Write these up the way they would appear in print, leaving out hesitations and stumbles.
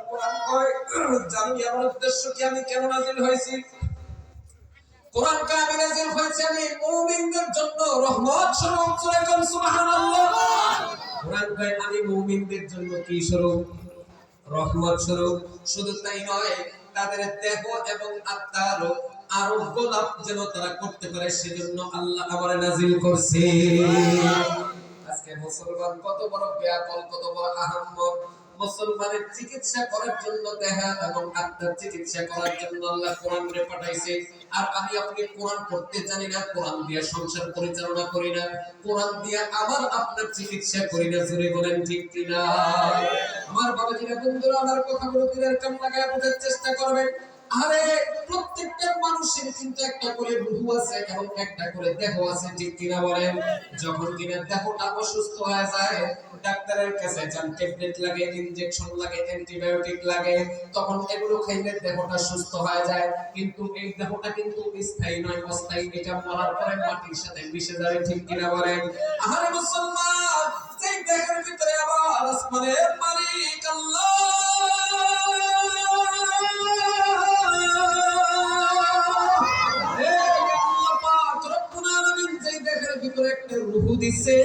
কোরআন কয় জানি আমার উদ্দেশ্য কি, আমি কেন নাযিল হয়েছি। কোরআন কামে নাযিল হয়েছে আমি মুমিনদের জন্য রহমত স্বরূপ। সূরা কোন সুবহানাল্লাহ। কোরআন কয় আমি মুমিনদের জন্য কি স্বরূপ? রহমত স্বরূপ। শুধু তাই নয়, তাদের দেহ এবং আত্মার আরোগ্য লাভ যেন তারা করতে পারে, সেজন্য আল্লাহ আমারে নাযিল করছে। আজকে মুসলমান কত বড় বেয়াকল, কত বড় আহাম্মক। মুসলমানের চিকিৎসা করার জন্য দেহ এবং আত্মার চিকিৎসা করার জন্য আল্লাহ কোরআন রে পাঠাইছে। আর আমি আপনি কোরআন পড়তে জানি না, কোরআন দিয়ে সংসার পরিচালনা করি না, কোরআন দিয়ে আমার আপনার চিকিৎসা করি না। জোরে বলেন ঠিক কিনা? আমার বাবাজিরা, বন্ধুরা, আমার কথাগুলো দিলের কান লাগায় বোঝার চেষ্টা করবেন। আরে প্রত্যেকটা মানুষের কিন্তু একটা করে রূহ আছে এবং একটা করে দেহ আছে, ঠিক কিনা বলেন? যখন কিনা দেহটা অসুস্থ হয়ে যায়, ডাক্তারের কাছে যান, ট্যাবলেট লাগে, ইনজেকশন লাগে, অ্যান্টিবায়োটিক লাগে, তখন এগুলো খাইলে দেহটা সুস্থ হয়ে যায়। কিন্তু এই দেহটা কিন্তু স্থায়ী নয়, অস্থায়ী। এটা মরার পরে মাটির সাথে মিশে যাবে, ঠিক কিনা বলেন? আরে মুসলমান, সেই দেহের ভিতরে আবার আসমানের মালিক আল্লাহ একটা রূহ দিছে,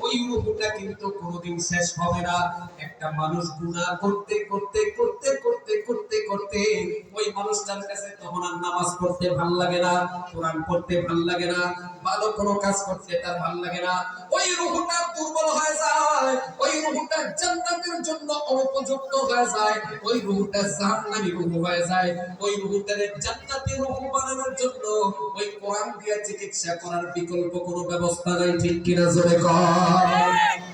ওই রূহটা কিন্তু কোনোদিন শেষ হবে না। একটা মানুষ গুনাহ করতে করতে করতে করতে করতে করতে ওই মানুষটার কাছে তখন আর নামাজ পড়তে ভাল লাগে না, কোরআন পড়তে ভাল লাগে না, ভালো কোনো কাজ করতে তার ভাল লাগে না। ওই রূহটা দুর্বল হয়ে যায়, ওই রূহটা জান্নাতের জন্য অনুপযুক্ত হয়ে যায়, ওই রূহটা জাহান্নামী রূহ হয়ে যায়। ওই রূহটারে জান্নাতি রূহ বানানোর জন্য ওই কোরআন দিয়ে চিকিৎসা করার বিকল্প কোনো ব্যবস্থা নাই, ঠিক কিনা? জোরে কর।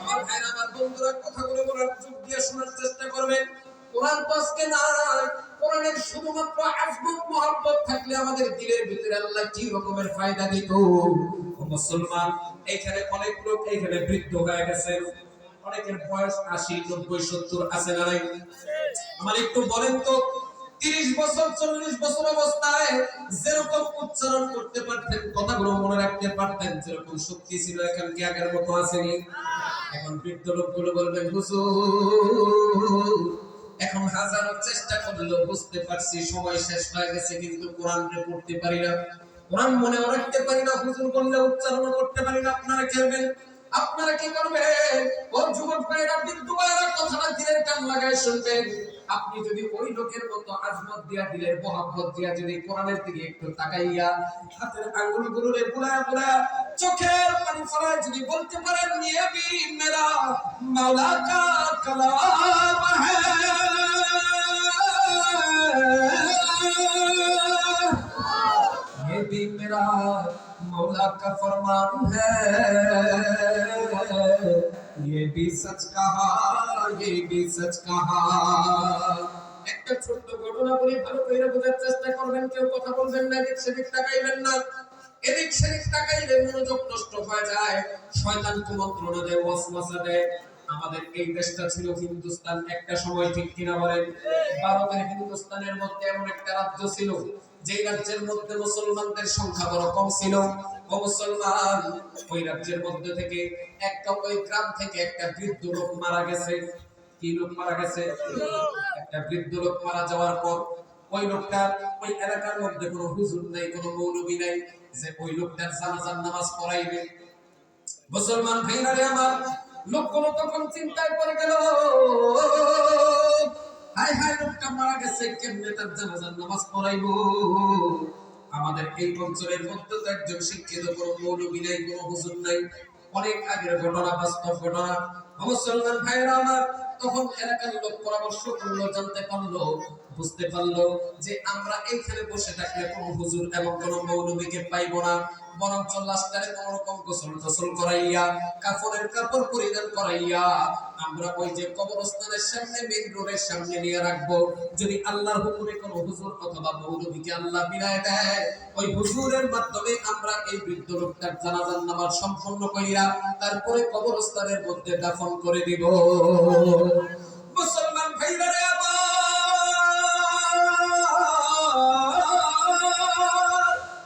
আমার ভাইরা, আমার বন্ধুরা, কথাগুলো বলার চোখ দিয়ে শোনার চেষ্টা করবেন। কোরআন তো আজকে নাই। কোরআনের শুধুমাত্র আজমত মহব্বত থাকলে আমাদের দিলের ভিতরে আল্লাহ কি রকমের ফায়দা দিত। মুসলমান, এখানে অনেক লোক এখানে বৃদ্ধ হয়ে গেছে, অনেকের বয়স 80, 90, 70 আছে না নাই? আমার একটু বলেন তো, 30 বছর 40 বছর অবস্থায় যেরকম উচ্চারণ করতে পারতেন, কথাগুলো মনে রাখতে পারতেন, যেরকম শক্তি ছিল, এখন কি আগের মতো আসেনি? এখন বৃদ্ধ লোকগুলো বলবেন, হুজুর এখন হাজারো চেষ্টা করলেও বুঝতে পারছি সময় শেষ হয়ে গেছে, কিন্তু কোরআন পড়তে পারি না, কোরআন মনেও রাখতে পারি না, হুজুর বললে উচ্চারণ করতে পারি না। আপনারা খেলবেন, আপনারা কি করবেন? ও যুবক ভাইরা, বৃদ্ধ ভাইরা, কথাটা দিলের কান লাগায় শুনবেন। আপনি যদি ওই লোকের মতো আজমত দিয়া, দিলের মহব্বত দিয়া যদি কোরআনের দিকে একটু তাকাইয়া হাতের আঙ্গুলগুলোরে বুলায়া বুলায়া চোখের পানি ফেলায় যদি বলতে পারেন, ये भी मेरा मौला का कलाम है, ये भी मेरा मौला का फरमान है, ये भी सच कहा, ये भी सच कहा। একটা ছোট্ট ঘটনা বলি, ভালো করে বোঝার চেষ্টা করবেন। কেউ কথা বলবেন না, এদিক সেদিক তাকাইবেন না। এদিক সেদিক তাকাইলে মনোযোগ নষ্ট হয়ে যায়, শয়তান কুমন্ত্রণা দেয়, ওয়াসওয়াসা দেয়। আমাদের এই দেশটা ছিল হিন্দুস্তান একটা সময়, ঠিক কিনা বলেন? ভারতের হিন্দুস্তানের মধ্যে এমন একটা রাজ্য ছিল, যেই রাজ্যের মধ্যে মুসলমানদের সংখ্যা বড় কম ছিল। ও মুসলমান, ওই রাজ্যের মধ্যে থেকে একটা, ওই গ্রাম থেকে একটা বৃদ্ধ লোক মারা গেছে। কি লোক মারা গেছে? একটা বৃদ্ধ লোক মারা যাওয়ার পর ওই লোকটা, ওই এলাকার মধ্যে কোনো হুজুর নাই, কোনো মৌলবী নাই যে ওই লোকটার জানাজার নামাজ পড়াইবে। মুসলমান ভাইরা রে আমার, লোকগুলো তখন চিন্তায় পড়ে গেল, হায় হায়, লোকটা মারা গেছে, কেমনে তার জানাজার নামাজ পড়াইবো? আমাদের এই অঞ্চলের মধ্যে তো একজন শিক্ষিত কোনো মৌলবী নাই, কোনো হুজুর নাই। অনেক আগের ঘটনা, বাস্তব ঘটনা। মুসলমান ভাইরা আমার, তখন এলাকার লোক পরামর্শ করলো, জানতে পারলো, বুঝতে পারলো যে আমরা এইখানে বসে থাকলে কোনো হুজুর এবং কোনো মৌলবীকে পাইবো না, বরঞ্চ লাস্টারে কোন রকম গোসল করাইয়া, কাপড়ের কাপড় পরিধান করাইয়া আমরা ওই যে কবরস্থানের সামনে, মেইন রোডের সামনে নিয়ে রাখবো। যদি আল্লাহর হুকুমে কোন হুজুর অথবা মৌলবীকে আল্লাহ বিনায় দেয়, ওই হুজুরের মাধ্যমে আমরা এই বৃদ্ধ লোকটার জানাজার নামাজ সম্পন্ন করিয়া তারপরে কবরস্থানের মধ্যে দাফন করে দিব। মুসলমান ভাইরা রে আমার,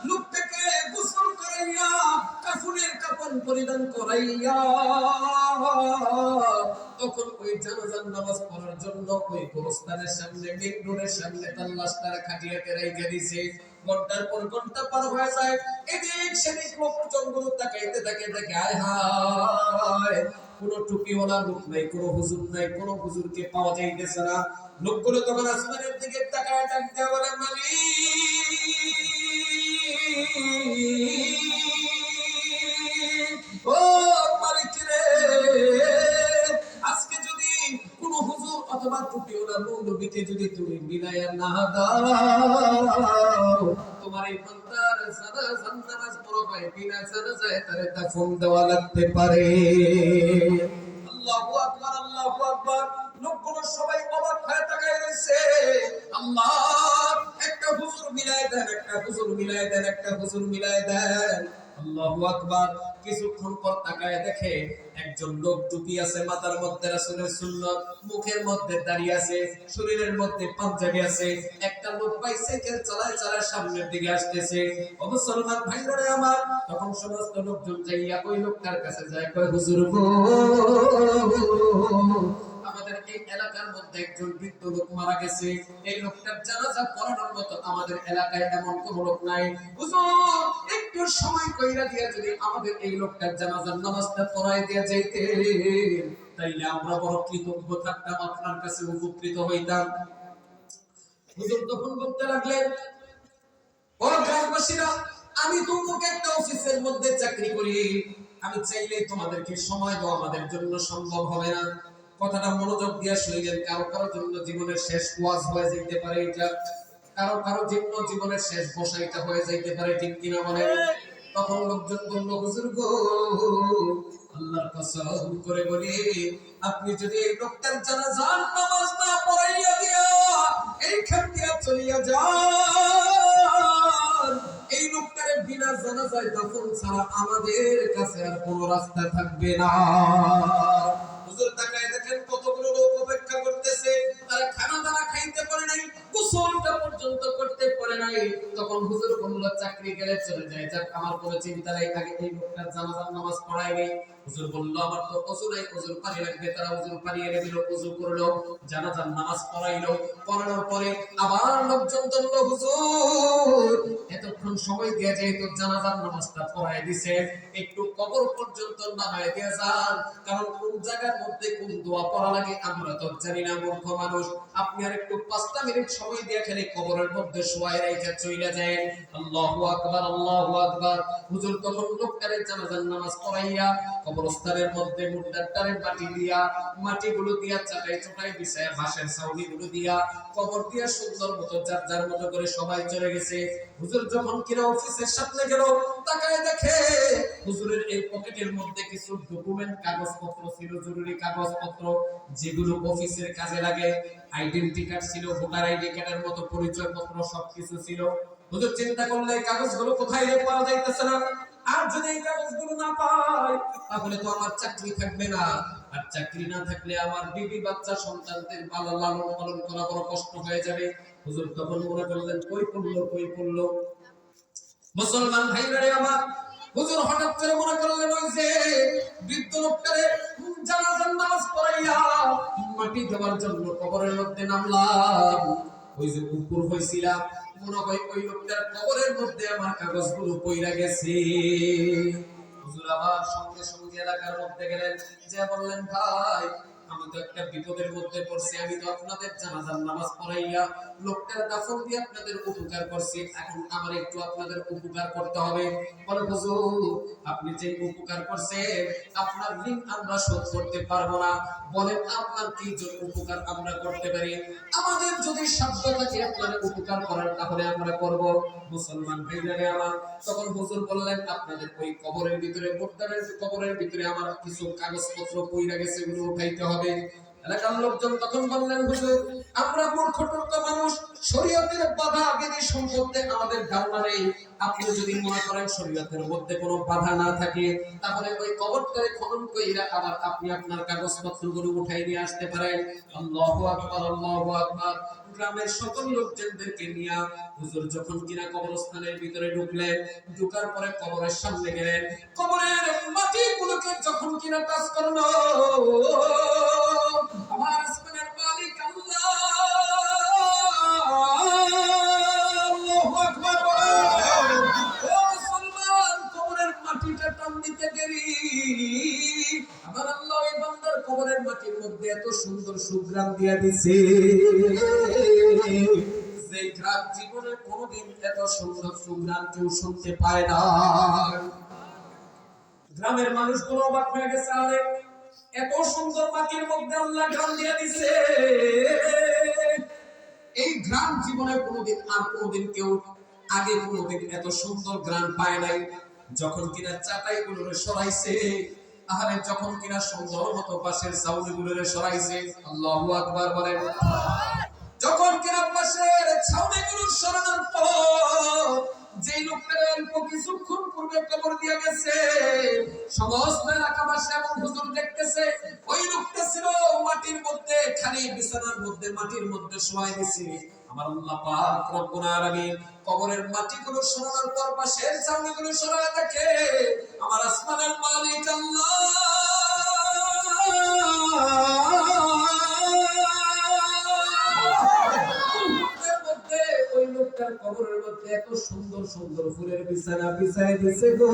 লোকটাকে গোসল করাইয়া, কাফনের কাফন পরিধান করাইয়া তখন ওই জানাজার নামাজ পড়ার জন্য ওই গোরস্থানের সামনে মেইন রোডের সামনে তার লাশটা খাটিয়াতে রেখে দিছে। ঘন্টার পর ঘন্টা পার হয়ে যায়, এদিক সেদিক লোকজনগুলো তাকাইতে থাকে, দেখে আয় হায় কোন টুপিওয়ালা লোক নাই, কোন হুজুর নাই, কোন হুজুরকে পাওয়া যাইতেছে না। লোকগুলো তখন আসমানের দিকে তাকায় ডাক দেওয়া বলে, মালিক ও মালিক রে, আজকে যদি কোন হুজুর অথবা টুপিওয়ালা মৌলবীকে যদি তুমি মিলাইয়া না দাও, তোমার এই বান্দার জানাজার নামাজ পড়া হয় বিনা জানাজায় তারে দাফন দেওয়া লাগতে পারে। আল্লাহু আকবার, আল্লাহু আকবার। লোকগুলো সবাই অবাক হয়ে তাকায় রইছে। আল্লাহ, একটা হুজুর মিলাই দেন, একটা হুজুর মিলাই দেন, একটা হুজুর মিলাই দেন। আল্লাহু আকবার। কিছুক্ষণ পর তাকায় দেখে একজন লোক টুপি আছে, মাথার মধ্যে রাসূলের সুন্নাত, মুখের মধ্যে দাড়ি আছে, শরীরের মধ্যে পাঞ্জাবি আছে। একটা লোক বাইসাইকেল চালায় চালায় সামনের দিকে আসতেছে। ও মুসলমান ভাইরা আমার, তখন সমস্ত লোকজন যাইয়া ওই লোকটার কাছে যায়, কয় হুজুর গো, আমাদের এই এলাকার মধ্যে একজন বৃদ্ধ লোক মারা গেছে, এই লোকটার জানাজা পড়ানোর মতো আমাদের এলাকায় এমন কোন লোক নাই। হুজুর একটু সময় কইরা দিয়া যদি আমাদের এই লোকটার জানাজার নামাজটা পড়ায় দিয়া যাইতে, তাইলে আমরা বড় কৃতজ্ঞ থাকতাম, আপনার কাছে উপকৃত হইতাম। হুজুর তখন বলতে লাগলেন, ও গ্রামবাসীরা, আমি তোমাকে একটা অফিসের মধ্যে চাকরি করি, আমি চাইলেই তোমাদেরকে সময় দেওয়া আমাদের জন্য সম্ভব হবে না। কথাটা মনোযোগ দিয়ে শুনলেন। কারো কারো জন্য জীবনের শেষ ওয়াজ হয়ে যেতে পারে এটা, কারো কারো জন্য জীবনের শেষ বসাইটা হয়ে যাইতে পারে, ঠিক কিনা বলেন? তখন লোকজন বলল, হুজুর গো, আল্লাহর কসম করে বলি, আপনি যদি এই লোকটার জানাজার নামাজ না পড়াইয়া দিয়া এইখান দিয়া চলিয়া যান, এই লোকটারে বিনা জানাজায় দাফন ছাড়া আমাদের কাছে আর কোনো রাস্তা থাকবে না। হুজুর তাকায় দেখেন কতগুলো লোক অপেক্ষা করতেছে, তারা খানা দানা খাইতে পারে নাই, গোসলটা পর্যন্ত করতে পারে নাই। তখন হুজুর বলল, চাকরি গেলে চলে যায়, যাক আমার কোনো চিন্তা নাই, আগে এই লোকটার জানাজার নামাজ পড়াই নেই। হুজুর বলল, আমার তো ওযু নাই, ওযুর পানি লাগবে। তারা ওযুর পানি এনে দিল, ওযু করলো, জানাজার নামাজ পড়াইলো। পড়ানোর পরে আবার লোকজন বলল, হুজুর এতক্ষণ সময় দিয়ে যেহেতু জানাজার নামাজটা পড়াই দিছে, একটু কবর পর্যন্ত নামায় দিয়ে যান, কারণ কোন জায়গার মধ্যে কোন দোয়া পড়া লাগে আমরা তো জানি না, মূর্খ মানুষ। আপনি আর একটু 5টা মিনিট সময় দিয়ে খেলে কবরের মধ্যে শোয়াই রেখে চইলা যায়। আল্লাহু আকবার, আল্লাহু আকবার। হুজুর তখন লোকটারে জানাজার নামাজ পড়াইয়া কবরস্থানের মধ্যে মুর্দাটারে মাটি দিয়া, মাটিগুলো দিয়া চাটাই চটাই বিছায়, বাঁশের ছাউনিগুলো দিয়া, কবর দিয়া সুন্দর মতো যার যার মতো করে সবাই চলে গেছে। হুজুর যখন কিনা অফিসের সামনে গেল, তাকায় দেখে হুজুরের এই পকেটের মধ্যে কিছু ডকুমেন্ট, কাগজপত্র ছিল, জরুরি কাগজপত্র, যেগুলো অফিসের কাজে লাগে। আইডেন্টি কার্ড ছিল, ভোটার আইডি কার্ডের মতো পরিচয়পত্র সবকিছু ছিল। হুজুর চিন্তা করলে এই কাগজগুলো কোথায় পাওয়া যাইতেছে না, আর যদি এই কাগজগুলো না পাই তাহলে তো আমার চাকরি থাকবে না, আর চাকরি না থাকলে আমার বিবি বাচ্চা সন্তানদের ভালো লালন পালন করা বড় কষ্ট হয়ে যাবে। হুজুর তখন মনে করলেন, কই পড়লো, কই পড়লো। মুসলমান ভাইরা আমার, হুজুর হঠাৎ করে মনে করলেন, ওই যে বৃদ্ধ লোকটারে জানাজার নামাজ পড়াইয়া মাটি দেওয়ার জন্য কবরের মধ্যে নামলাম, ওই যে উপর হইছিলাম, মনে হয় ওই লোকটার কবরের মধ্যে আমার কাগজগুলো পইরা গেছে। হুজুর আবার সঙ্গে সঙ্গে এলাকার মধ্যে গেলেন, যে বললেন, ভাই আমি তো একটা বিপদের মধ্যে পড়ছি, আমি তো আপনাদের জানাজার নামাজ পড়াইয়া লোকটার দাফন দিয়ে আপনাদের উপকার করছি, এখন আমার একটু আপনাদের উপকার করতে হবে। বলে, হুজুর আপনি যে উপকার করছেন আপনার ঋণ আমরা শোধ করতে পারবো না, বলেন আপনার কি জন্য উপকার আমরা করতে পারি, আমাদের যদি সাধ্য থাকে আপনার উপকার করার তাহলে আমরা করব। মুসলমান ভাইরা আমার, তখন হুজুর বললেন, আপনাদের ওই কবরের ভিতরে, মুর্দারের কবরের ভিতরে আমার কিছু কাগজপত্র পইরা গেছে, ওগুলো উঠাইতে হবে। এলাকার লোকজন তখন বললেন, হুজুর আমরা মূর্খ টুর্খ মানুষ, শরীয়তের বাধা বিধি সম্পর্কে আমাদের ধারণা নেই। আপনি যদি মনে করেন শরীয়তের মধ্যে কোনো বাধা না থাকে, তাহলে ওই কবরটাকে খনন কইরা আবার আপনি আপনার কাগজপত্রগুলো উঠাই নিয়ে আসতে পারেন। আল্লাহু আকবার, আল্লাহু আকবার। গ্রামের সকল লোকজনদেরকে নিয়ে হুজুর যখন কিনা কবরস্থানের ভিতরে ঢুকলেন, ঢুকার পরে কবরের সামনে গেলেন, কবরের মাটিগুলোকে যখন কিনা টাচ করলো, আমার আসমানের মালিক আল্লাহ, আল্লাহু আকবার বলেন। ও মুসলমান, কবরের মাটিটা টান দিতে দেরি, আমার আল্লাহ এই বান্দার কবরের মাটির মধ্যে এত সুন্দর সুঘ্রাণ দিয়া দিছে, যে ঘ্রাণ জীবনে কোনোদিন এত সুন্দর সুঘ্রাণ কেউ শুনতে পায় না। গ্রামের মানুষগুলো অবাক হয়ে গেছে, আরে এত সুন্দর মাটির মধ্যে আল্লাহ ঘ্রাণ দিয়ে দিছে, এই ঘ্রাণ জীবনে কোনোদিন আর কোনোদিন কেউ আগে কোনোদিন এত সুন্দর ঘ্রাণ পায় নাই। যখন কিনা চাটাই গুলোরে সরাইছে, আহারে যখন কিনা সুন্দর মতো পাশের চাউনি গুলোরে সরাইছে, আল্লাহু আকবার বলেন। যখন কিনা পাশের ছাউনি গুলো সরানোর পর যে লোকটা অল্প কিছুক্ষণ পূর্বে কবর দিয়ে গেছে, সমস্ত এলাকাবাসী এবং হুজুর দেখতেছে ওই লোকটা ছিল মাটির মধ্যে, খালি বিছানার মধ্যে মাটির মধ্যে শোয়াই দিছে। আমার আল্লাহ পাক রব্বুল আলামিন কবরের মাটিগুলো সরানোর পর পাশের ছাউনিগুলো সরায় দেখে, আমার আসমানের মালিক আল্লাহ ওই লোকটার কবরের মধ্যে এত সুন্দর সুন্দর ফুলের বিছানা বিছায় দিছে গো,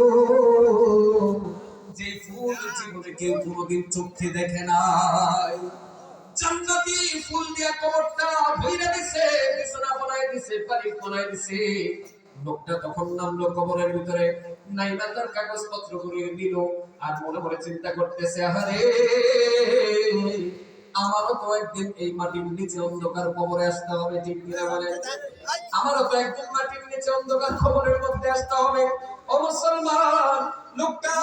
যে ফুল জীবনে কেউ কোনোদিন চোখে দেখে নাই। জান্নাতি ফুল দিয়া কবরটা ভইরা দিছে, বিছানা বানায় দিছে, পানি বানায় দিছে। লোকটা তখন নামলো কবরের ভিতরে, নাইমা তার কাগজপত্র গুলিয়ে দিল, আর মনে মনে চিন্তা করতেছে, আরে আমারও তো একদিন এই মাটির নিচে অন্ধকার কবরে আসতে হবে, ঠিক কিনা বলেন? আমারও তো একদিন মাটির নিচে অন্ধকার কবরের মধ্যে আসতে হবে। ও মুসলমান, লোকটা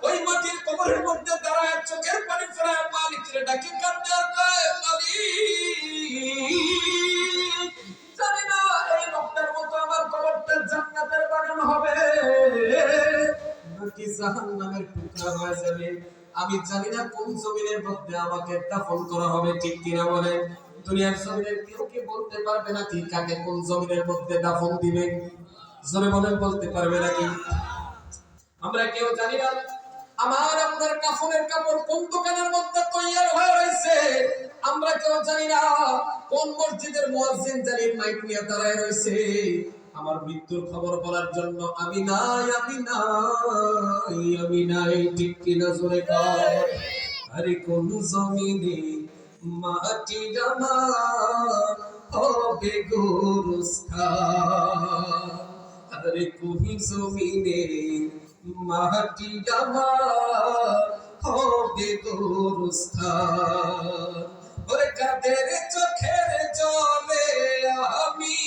ওই মাটির কবরের মধ্যে দাঁড়ায় চোখের পানি ফেরায় মালিকের ডাকে কাঁদতে আর কয়, মালিক জানি না এই লোকটার মতো আমার কবরটা জান্নাতের বাগান হবে নাকি জাহান্নামের টুকরা হয়ে যাবে। আমি জানি না কোন জমিনের মধ্যে আমাকে দাফন করা হবে, ঠিক কিনা বলে? দুনিয়ার জমিনের কেউ কি বলতে পারবে নাকি কাকে কোন জমিনের মধ্যে দাফন দিবে? জোরে বলেন, বলতে পারবে নাকি? আমরা কেউ জানি না আমার আপনার কাফনের কাপড় কোন দোকানের মধ্যে তৈরি হয়ে রয়েছে, আমরা কেউ জানি না কোন মসজিদের মুয়াজ্জিন জানি মাইক নিয়ে দাঁড়ায় রয়েছে আমার মৃত্যুর খবর বলার জন্য। আমি নাই, আমি নাই, আমি নাই, ঠিক কিনা জোরে কর। আরে কোন জমিনে মাটি আমার হবে গোরস্থান, আরে কোন জমিনে মাটি আমার হবে গোরস্থান। ওরে কাদের চোখের জলে আমি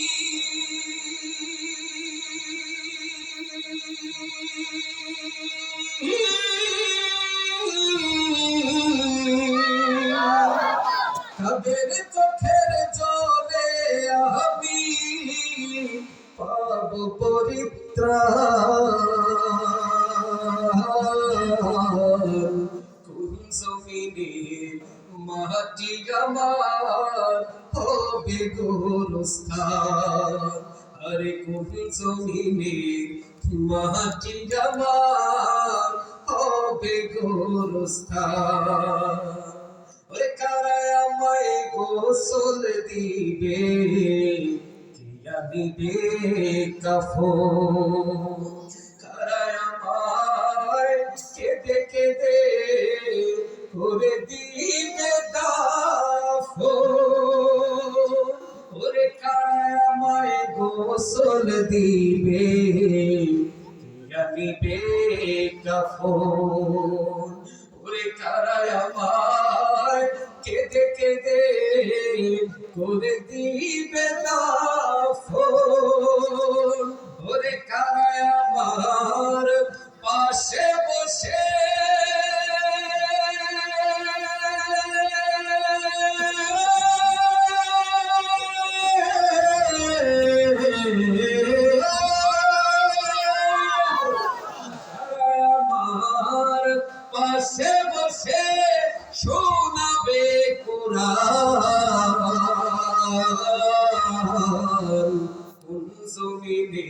কাদের চোখের জলে আমি পাব পরিত্রাণ, কোন জমিনে মাটি আমার হবে গোরস্থান, আরে কোন জমিনে মাটি আমার হবে গোরস্থান। ওরে কারা আমায় গোসল দিবে, কিয়া দিবে কাফন, কারা আমায় কেঁদে কেঁদে করে দিবে দাফন, ওরে কারা আমায় গোসল দিবে, কিয়া দিবে কাফন, ওরে কারা আমায় কেঁদে কেঁদে করে দিবে দাফন, ওরে কারা আমার পাশে বসে শোনাবে কোরআন। কোন জমিনে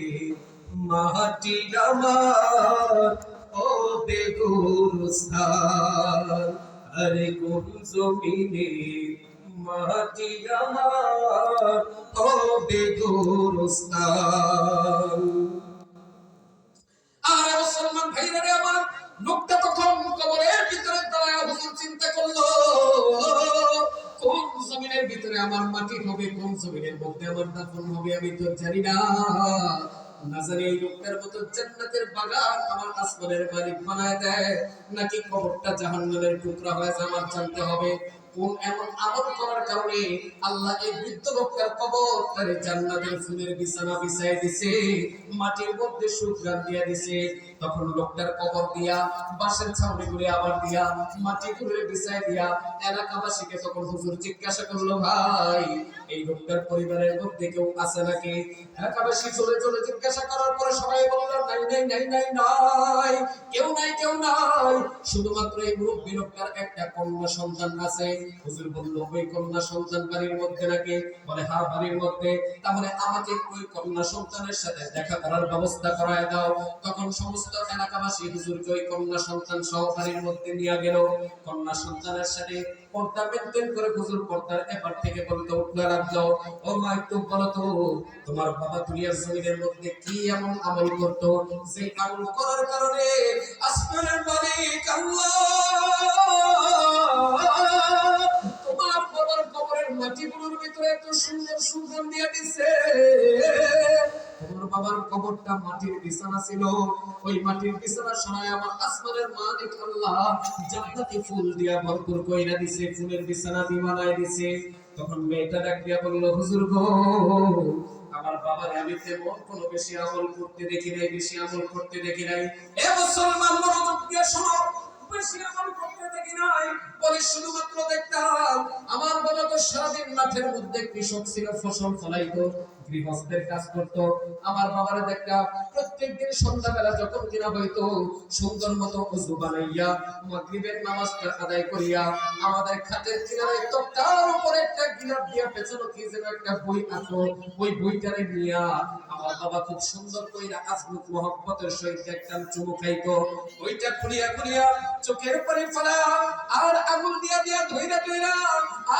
মাটি আমার হবে গোরস্থান, আরে কোন জমিনে মাটি আমার হবে গোরস্থান। আর মুসলমান ভাইরা রে আমার, লোকটা তখন কবরের ভিতরে দাঁড়ায় হুজুর চিন্তা করলো, কোন জমিনের ভিতরে আমার মাটি হবে, কোন জমিনের মধ্যে আমার দাফন হবে আমি তো জানি না। না জানি এই লোকটার মতো জান্নাতের বাগান আমার আসমানের মালিক বানায় দেয়, নাকি কবরটা জাহান্নামের টুকরা হয়ে যায় আমার জানতে হবে। কোন এমন আমল করার কারণে আল্লাহ এই বৃদ্ধ লোকটার কবরটারে জান্নাতের ফুলের বিছানা বিছায় দিছে, মাটির মধ্যে সুঘ্রাণ দিয়ে দিছে। তখন লোকটার কবর দিয়া বাঁশের ছাউনি করে আবার দিয়া মাটি করে বিছায় দিয়া এলাকাবাসীকে তখন হুজুর জিজ্ঞাসা করলো, ভাই এই লোকটার পরিবারের মধ্যে কেউ আছে নাকি? এলাকাবাসী চলে চলে জিজ্ঞাসা করার পরে সবাই বলল, নাই নাই নাই নাই নাই, কেউ নাই কেউ নাই, শুধুমাত্র এই মুরব্বী লোকটার একটা কন্যা সন্তান আছে। হুজুর বলল, ওই কন্যা সন্তান বাড়ির মধ্যে নাকি? বলে, হ্যাঁ বাড়ির মধ্যে। তাহলে আমাকে ওই কন্যা সন্তানের সাথে দেখা করার ব্যবস্থা করায় দাও। তখন সমস্ত এলাকাবাসী হুজুরকে ওই কন্যা সন্তান সহ বাড়ির মধ্যে নিয়ে গেল। কন্যা সন্তানের সাথে পর্দা মেনটেন করে হুজুর পর্দার এপার থেকে বলতে উঠলো, রাখলো, ও মা একটু বলো তো, তোমার বাবা দুনিয়ার জমিনের মধ্যে কি এমন আমল করতো যে আমল করার কারণে আসমানের মালিক আল্লাহ তোমার বাবার কবরের মাটিগুলোর ভিতরে এত সুন্দর সুগন্ধ দিয়ে দিছে? তোমার বাবার কবরটা মাটির বিছানা ছিল, ওই মাটির বিছানা সরায় আমার আসমানের মালিক আল্লাহ জান্নাতি ফুল দিয়া ভরপুর কইরা দিছে, ফুলের বিছানা দিয়ে বানায় দিছে। তখন মেয়েটা ডাক দিয়া বলল, হুজুর গো, আমার বাবার আমি তেমন কোনো বেশি আমল করতে দেখি নাই, বেশি আমল করতে দেখি নাই। এ মুসলমান মনোযোগ দিয়ে শোনো, বেশি আমল করতে দেখি নাই, বলে শুধুমাত্র দেখতাম আমার বাবা তো সারাদিন মাঠের মধ্যে কৃষক ছিল, ফসল ফলাইতো, গৃহস্থের কাজ করতো। আমার বাবারে দেখতাম প্রত্যেকদিন সন্ধ্যাবেলা যখন কিনা হইতো সুন্দর মতো ওযু বানাইয়া মাগরিবের নামাজটা আদায় করিয়া আমাদের খাটের কিনারে তক্তার উপরে একটা গিলাপ দিয়া পেছনে কি যেন একটা বই আছে, ওই বইটারে নিয়া আমার বাবা খুব সুন্দর কইরা আজমত মহব্বতের সহিত একটা চুমু খাইতো। ওইটা খুলিয়া খুলিয়া চোখের পানি ফেলা আর আঙুল দিয়া দিয়া ধইরা ধইরা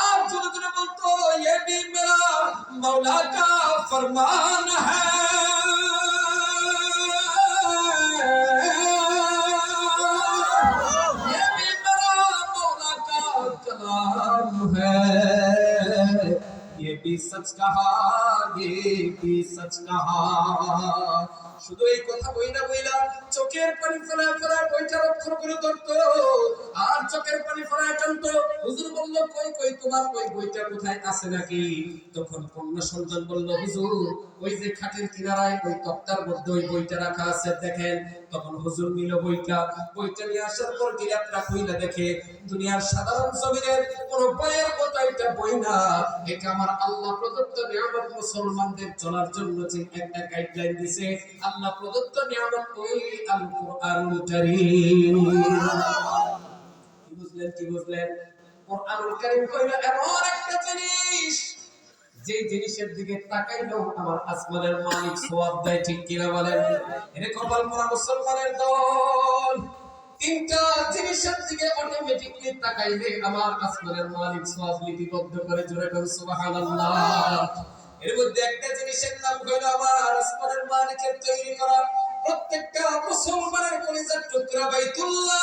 আর জোরে জোরে বলতো, ये भी मेरा मौला का फरमान है, ये भी मेरा मौला का कलाम है, ये भी सच कहा, ये भी सच कहा। শুধু এই কথা বইলা বইলা চোখের পানি ফেলায় ফেলায় বইটার অক্ষর করে ধরতো আর চোখের পানি ফেলায় টানতো। হুজুর বলল, কই কই তোমার ওই বইটা কোথায় আছে নাকি? তখন কন্যা সন্তান বলল, হুজুর ওই যে খাটের কিনারায় ওই তক্তার মধ্যে ওই বইটা রাখা আছে, দেখেন। তখন হুজুর নিল বইটা, বইটা নিয়ে আসার পর গিলাপটা খুইলা দেখে দুনিয়ার সাধারণ জমিনের কোন বইয়ের মতো এটা বই না, এটা আমার আল্লাহ প্রদত্ত নিয়ামত, মুসলমানদের চলার জন্য যে একটা গাইডলাইন দিয়েছে আল্লাহ প্রদত্ত নিয়ামত, ওই আল কুরআনুল কারীম। কি বুঝলেন? কি বুঝলেন? কুরআনুল কারীম কইলো এমন একটা জিনিস যে জিনিসের দিকে তাকাইলেও আমার আসমানের মালিক সওয়াব দেয়, ঠিক কিনা বলেন? এর কপাল পোড়া মুসলমানের দল, তিনটা জিনিসের দিকে অটোমেটিকলি তাকাইলে আমার আসমানের মালিক সওয়াব লিপিবদ্ধ করে। জোরে বলুন সুবহানাল্লাহ। এর মধ্যে একটা জিনিসের নাম হলো আমার আসমানের মালিকের তৈরি করা প্রত্যেকটা মুসলমানের কলিজার টুকরা বাইতুল্লাহ।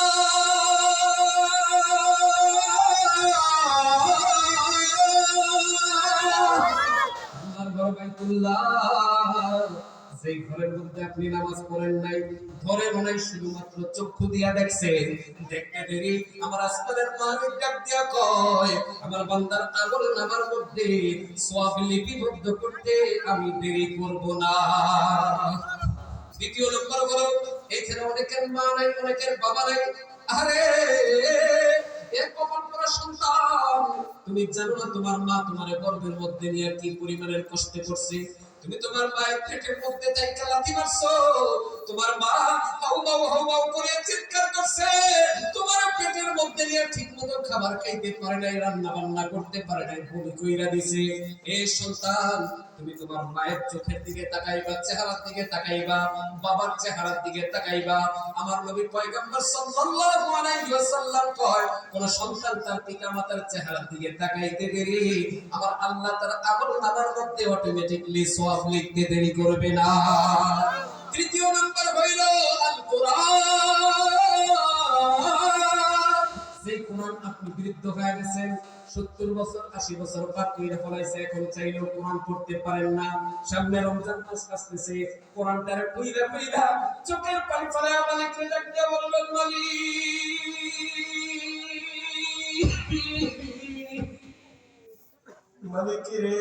আল্লাহর ঘর বাইতুল্লাহ, যে ঘরের মধ্যে আপনি নামাজ পড়েন নাই, ধরেন নাই, শুধুমাত্র চক্ষু দিয়া দেখছেন, দেখতে দেরি আমার আসমানের মালিক ডাক দিয়া কয়, আমার বান্দার আমল নামার মধ্যে সওয়াব লিপিবদ্ধ করতে আমি দেরি করব না। দ্বিতীয় নম্বর হলো, এখানে অনেকের মা নাই, অনেকের বাবা নাই। আরে এক কপাল পোড়া সন্তান, তুমি জানো না তোমার মা তোমার গর্ভের মধ্যে নিয়ে কি পরিমাণের কষ্ট করছে? তুমি তোমার মায়ের পেটের মধ্যে থেকে লাথি মারছো, তোমার মা হাউ মাউ করে চিৎকার করছে, তোমার পেটের মধ্যে নিয়ে ঠিকমতো খাবার খাইতে পারে নাই, রান্না বান্না করতে পারে নাই, বমি কইরা দিছে। এ সন্তান, তুমি তোমার মায়ের চোখের দিকে তাকাইবা, চেহারার দিকে তাকাইবা, বাবার চেহারার দিকে তাকাইবা। আমার নবী পয়গম্বর সাল্লাল্লাহু আলাইহি ওয়াসাল্লাম কয়, কোন সন্তান তার পিতামাতার চেহারার দিকে তাকাইতে দেরি, আমার আল্লাহ তার আমলনামার মধ্যে অটোমেটিক্যালি সওয়াব লিখতে দেরি করবে না। তৃতীয় নাম্বার হইল আল কোরআন। যে কোরআন আপনি বিরুদ্ধ হয়ে গেছেন, 70 বছর 80 বছর পার করে ফলাইছে, এখন চাইলেও কোরআন পড়তে পারেন না। সামনে রমজান মাস আসতেছে, কোরআনটারে কইরা কইরা চোখের পানি ফেলে মালিককে ডাকতে বলবেন, মালিক রে,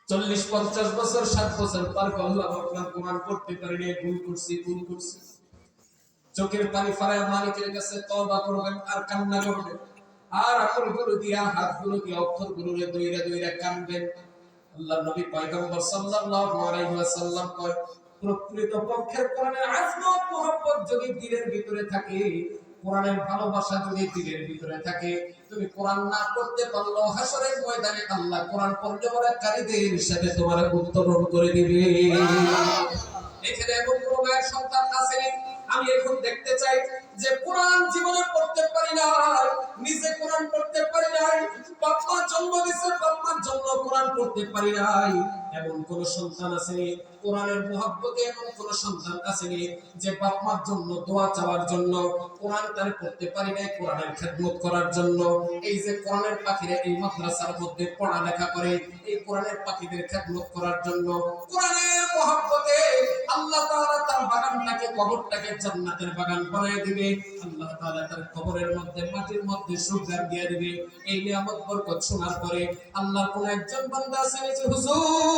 40-50 বছর 60 বছর পার করলাম, আপনার কোরআন পড়তে পারিনি, ভুল করছি। চোখের পানি ফেলে মালিকের কাছে তওবা করবেন আর কান্না করবেন, আর আমলগুলো দিয়া, হাতগুলো দিয়া অক্ষরগুলোরে দইরা দইরা কানবেন। আল্লাহর নবী পয়গম্বর সাল্লাল্লাহু আলাইহি ওয়াসাল্লাম কয়, প্রকৃত পক্ষের কোরআনের আজমত মুহাব্বত যদি দিলের ভিতরে থাকে, কোরআনের ভালোবাসা যদি দিলের ভিতরে থাকে, তুমি কোরআন না পড়তে পারলেও হাসরের ময়দানে আল্লাহ কোরআন পড়নেওয়ালাকারীদের সাথে তোমার উত্তরণ করে দিবে। এখানে এমন কোন মায়ের সন্তান আছে, আমি এখন দেখতে চাই যে কোরআন জীবনে পড়তে পারি না, নিজে কোরআন পড়তে পারি নাই, বাপ মা জন্ম দিয়েছে, বাপ মার জন্য কোরআন পড়তে পারি নাই, এমন কোন সন্তান আছে? কোরআনের মহব্বতে এমন কোন সন্তান আছে যে বাপ মার জন্য দোয়া চাওয়ার জন্য কোরআন তার পড়তে পারি নাই, কোরআনের খেদমত করার জন্য? এই যে কোরআনের পাখিরা এই মাদ্রাসার মধ্যে পড়ালেখা করে, এই কোরআনের পাখিদের খেদমত করার জন্য, কোরআনের মহব্বতে আল্লাহ তাআলা তার বাগানটাকে, কবরটাকে জান্নাতের বাগান বানায় দিবে। আল্লাহ তাআলা তার কবরের মধ্যে, মাটির মধ্যে সুগার দিয়ে দিবে। এই নিয়ামত বরকত শোনার পরে আল্লাহর কোন একজন বান্দা আছে যে, হুজুর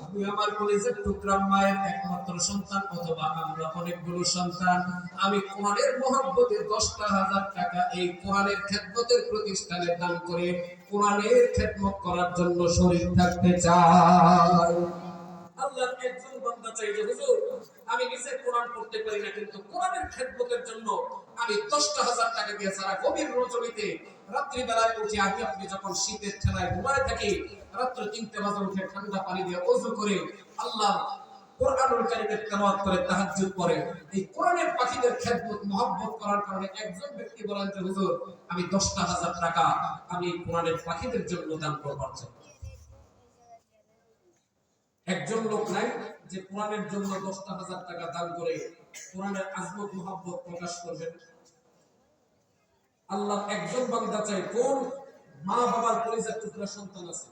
আমি আমার কলেজের টুকরা মায়ের একমাত্র সন্তান, অথবা আমরা অনেকগুলো সন্তান, আমি কোরআনের মহব্বতে 10,000 টাকা এই কোরআনের খেদমতের প্রতিষ্ঠানে দান করে কোরআনের খেদমত করার জন্য শরীর থাকতে চাই। আল্লাহর একজন বান্দা চাই যে, হুজুর আমি নিজে কোরআন পড়তে পারি না, কিন্তু কোরআনের খেদমতের জন্য আমি 10,000 টাকা দিয়ে সারা গভীর রজনীতে রাত্রি বেলায় উঠে, আগে আপনি যখন শীতের ঠেলায় ঘুমায় থাকি, রাত্র 3টে বাজে উঠে ঠান্ডা পানি দিয়ে ওযু করে আল্লাহ কোরআনুল কারীমের তেলাওয়াত করে, তাহাজ্জুদ পড়ে, এই কোরআনের পাখিদের খেদমত মহব্বত করার কারণে একজন ব্যক্তি বলেন যে, হুজুর আমি 10,000 টাকা আমি কোরআনের পাখিদের জন্য দান করব। একজন লোক নাই যে কোরআনের জন্য 10,000 টাকা দান করে কোরআনের আজমত মহব্বত প্রকাশ করবেন? আল্লাহ একজন বান্দা চাই, কোন মা বাবার কলিজার টুকরা সন্তান আছে